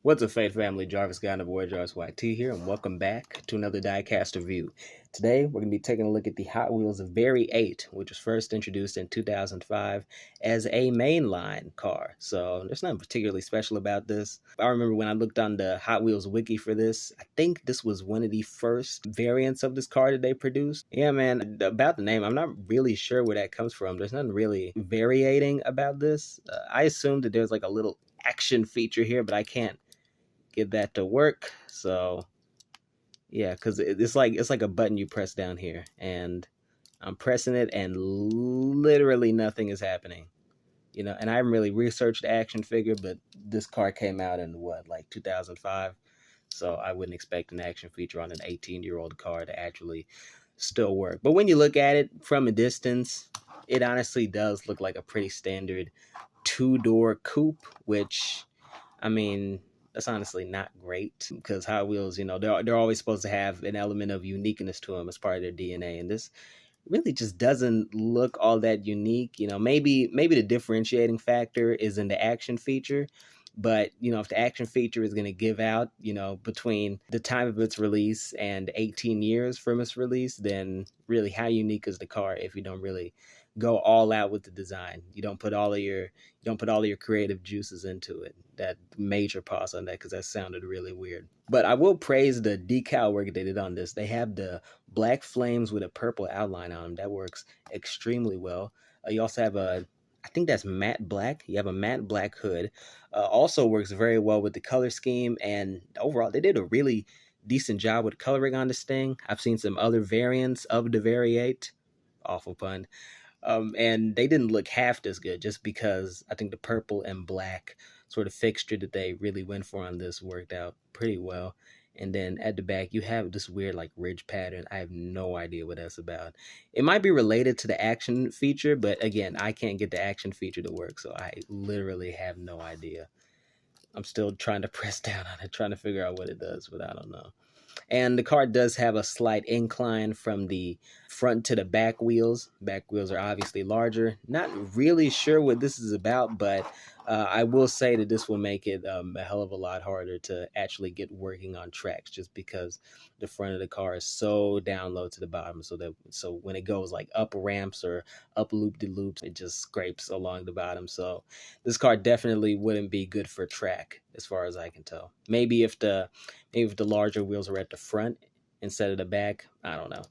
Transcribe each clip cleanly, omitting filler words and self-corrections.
What's up, Faith Family? Jarvis Guy, the boy Jarvis YT here, and welcome back to another Diecast review. Today, we're going to be taking a look at the Hot Wheels Vairy 8, which was first introduced in 2005 as a mainline car. So, there's nothing particularly special about this. I remember when I looked on the Hot Wheels wiki for this, I think this was one of the first variants of this car that they produced. Yeah, man, about the name, I'm not really sure where that comes from. There's nothing really variating about this. I assumed that there's like a little action feature here, but I can't get that to work. So yeah, because it's like a button you press down here, and I'm pressing it and literally nothing is happening, and I haven't really researched the action figure, but this car came out in what, like 2005, so I wouldn't expect an action feature on an 18-year-old car to actually still work. But when you look at it from a distance, it honestly does look like a pretty standard two-door coupe, which, I mean, that's honestly not great, because Hot Wheels, they're always supposed to have an element of uniqueness to them as part of their DNA, and this really just doesn't look all that unique. Maybe the differentiating factor is in the action feature, but if the action feature is going to give out, between the time of its release and 18 years from its release, then really, how unique is the car if you don't really go all out with the design? You don't put all of your creative juices into it. That major pause on that, because that sounded really weird. But I will praise the decal work they did on this. They have the black flames with a purple outline on them. That works extremely well. You also have I think that's matte black. You have a matte black hood. Also works very well with the color scheme, and overall they did a really decent job with coloring on this thing. I've seen some other variants of the Vairy 8, awful pun, and they didn't look half as good, just because I think the purple and black sort of fixture that they really went for on this worked out pretty well. And then at the back, you have this weird like ridge pattern. I have no idea what that's about. It might be related to the action feature, but again, I can't get the action feature to work, so I literally have no idea. I'm still trying to press down on it, trying to figure out what it does, but I don't know. And the car does have a slight incline from the front to the back wheels. Back wheels are obviously larger. Not really sure what this is about, but I will say that this will make it a hell of a lot harder to actually get working on tracks, just because the front of the car is so down low to the bottom. So when it goes like up ramps or up loop-de-loops, it just scrapes along the bottom. So this car definitely wouldn't be good for track, as far as I can tell. Maybe if the larger wheels were at the front instead of the back, I don't know.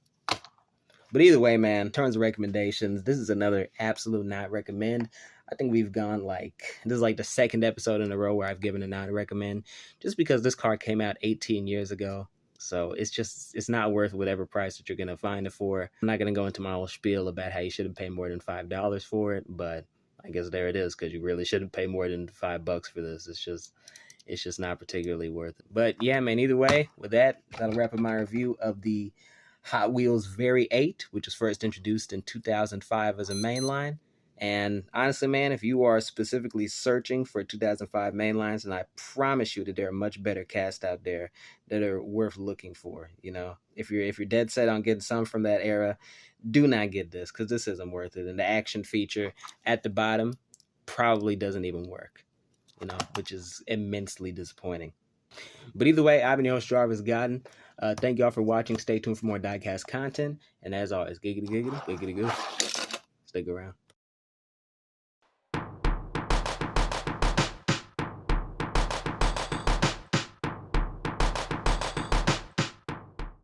But either way, man, in terms of recommendations, this is another absolute not recommend. I think we've gone this is like the second episode in a row where I've given a not recommend, just because this car came out 18 years ago. So it's not worth whatever price that you're going to find it for. I'm not going to go into my whole spiel about how you shouldn't pay more than $5 for it, but I guess there it is, because you really shouldn't pay more than $5 for this. It's just not particularly worth it. But yeah, man, either way, with that, that'll wrap up my review of the Hot Wheels Vairy 8, which was first introduced in 2005 as a mainline. And honestly, man, if you are specifically searching for 2005 mainlines, then I promise you that there are much better casts out there that are worth looking for. If you're dead set on getting some from that era, do not get this, because this isn't worth it. And the action feature at the bottom probably doesn't even work, which is immensely disappointing. But either way, I've been your host, Jarvis Godden. Thank y'all for watching. Stay tuned for more Diecast content. And as always, giggity, giggity, giggity, good. Stick around.